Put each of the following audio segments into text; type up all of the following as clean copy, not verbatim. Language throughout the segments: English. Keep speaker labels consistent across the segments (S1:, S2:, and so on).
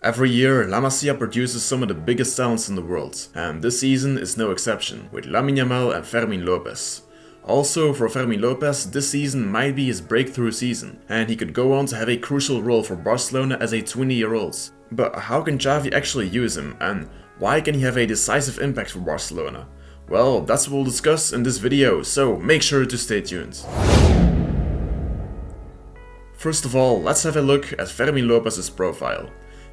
S1: Every year, La Masia produces some of the biggest talents in the world, and this season is no exception, with Lamine Yamal and Fermin Lopez. Also, for Fermin Lopez, this season might be his breakthrough season, and he could go on to have a crucial role for Barcelona as a 20-year-old. But how can Xavi actually use him, and why can he have a decisive impact for Barcelona? Well, that's what we'll discuss in this video, so make sure to stay tuned. First of all, let's have a look at Fermin Lopez's profile.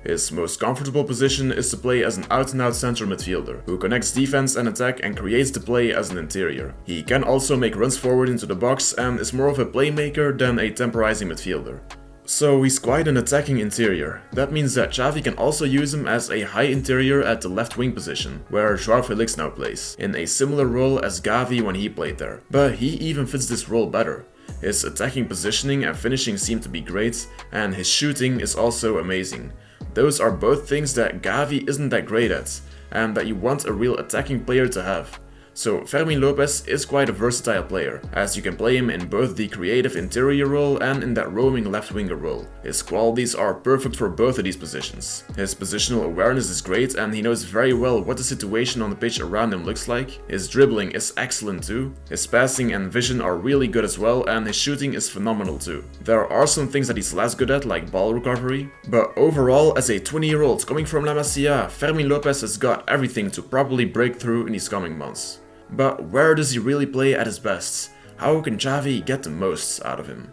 S1: His most comfortable position is to play as an out-and-out central midfielder, who connects defense and attack and creates the play as an interior. He can also make runs forward into the box and is more of a playmaker than a temporizing midfielder. So he's quite an attacking interior. That means that Xavi can also use him as a high interior at the left wing position, where João Felix now plays, in a similar role as Gavi when he played there. But he even fits this role better. His attacking positioning and finishing seem to be great, and his shooting is also amazing. Those are both things that Gavi isn't that great at, and that you want a real attacking player to have. So Fermin Lopez is quite a versatile player, as you can play him in both the creative interior role and in that roaming left winger role. His qualities are perfect for both of these positions. His positional awareness is great and he knows very well what the situation on the pitch around him looks like. His dribbling is excellent too. His passing and vision are really good as well, and his shooting is phenomenal too. There are some things that he's less good at, like ball recovery, but overall, as a 20-year-old coming from La Masia, Fermin Lopez has got everything to probably break through in these coming months. But where does he really play at his best? How can Xavi get the most out of him?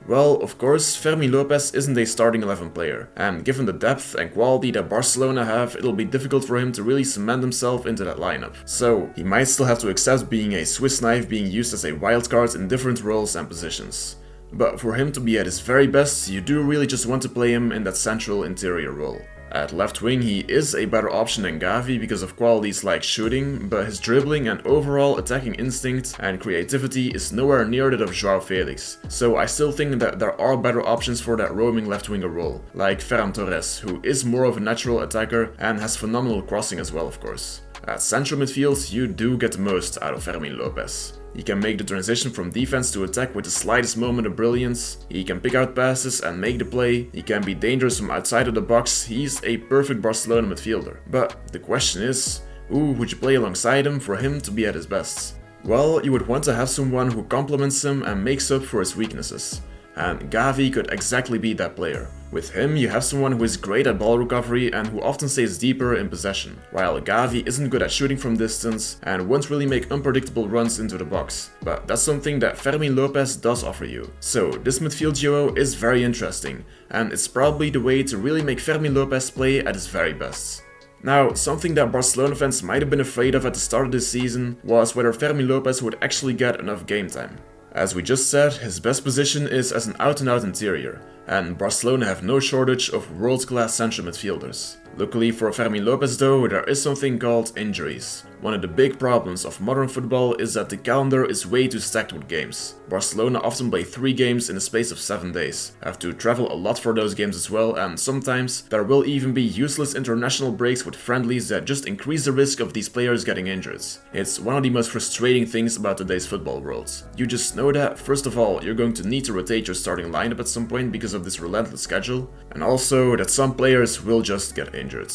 S1: Well, of course, Fermin Lopez isn't a starting 11 player, and given the depth and quality that Barcelona have, it'll be difficult for him to really cement himself into that lineup. So, he might still have to accept being a Swiss knife being used as a wildcard in different roles and positions. But for him to be at his very best, you do really just want to play him in that central interior role. At left wing, he is a better option than Gavi because of qualities like shooting, but his dribbling and overall attacking instinct and creativity is nowhere near that of João Felix. So I still think that there are better options for that roaming left winger role, like Ferran Torres, who is more of a natural attacker and has phenomenal crossing as well, of course. At central midfield, you do get the most out of Fermin Lopez. He can make the transition from defense to attack with the slightest moment of brilliance. He can pick out passes and make the play. He can be dangerous from outside of the box. He's a perfect Barcelona midfielder. But the question is, who would you play alongside him for him to be at his best? Well, you would want to have someone who complements him and makes up for his weaknesses. And Gavi could exactly be that player. With him, you have someone who is great at ball recovery and who often stays deeper in possession, while Gavi isn't good at shooting from distance and won't really make unpredictable runs into the box. But that's something that Fermin Lopez does offer you. So this midfield duo is very interesting, and it's probably the way to really make Fermin Lopez play at his very best. Now, something that Barcelona fans might have been afraid of at the start of this season was whether Fermin Lopez would actually get enough game time. As we just said, his best position is as an out-and-out interior, and Barcelona have no shortage of world-class central midfielders. Luckily for Fermin Lopez though, there is something called injuries. One of the big problems of modern football is that the calendar is way too stacked with games. Barcelona often play 3 games in the space of 7 days, have to travel a lot for those games as well, and sometimes there will even be useless international breaks with friendlies that just increase the risk of these players getting injured. It's one of the most frustrating things about today's football world. You just know that, first of all, you're going to need to rotate your starting lineup at some point because of this relentless schedule, and also that some players will just get injured.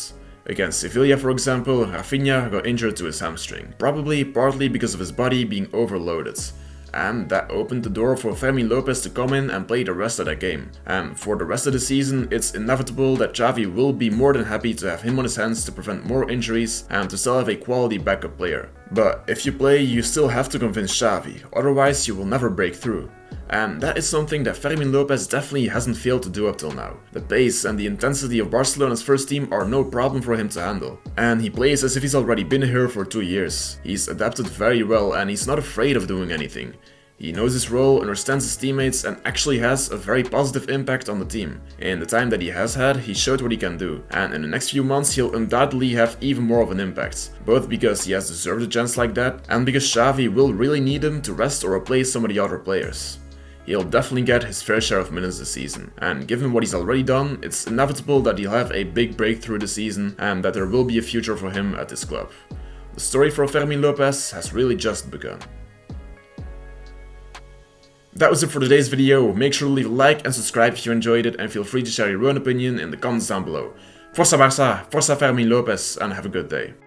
S1: Against Sevilla, for example, Rafinha got injured to his hamstring, probably partly because of his body being overloaded. And that opened the door for Fermin Lopez to come in and play the rest of that game. And for the rest of the season, it's inevitable that Xavi will be more than happy to have him on his hands to prevent more injuries and to still have a quality backup player. But if you play, you still have to convince Xavi, otherwise you will never break through. And that is something that Fermin Lopez definitely hasn't failed to do up till now. The pace and the intensity of Barcelona's first team are no problem for him to handle. And he plays as if he's already been here for 2 years. He's adapted very well and he's not afraid of doing anything. He knows his role, understands his teammates, and actually has a very positive impact on the team. In the time that he has had, he showed what he can do, and in the next few months he'll undoubtedly have even more of an impact, both because he has deserved a chance like that, and because Xavi will really need him to rest or replace some of the other players. He'll definitely get his fair share of minutes this season, and given what he's already done, it's inevitable that he'll have a big breakthrough this season and that there will be a future for him at this club. The story for Fermin Lopez has really just begun. That was it for today's video. Make sure to leave a like and subscribe if you enjoyed it, and feel free to share your own opinion in the comments down below. Força Barça, Força Fermin Lopez, and have a good day.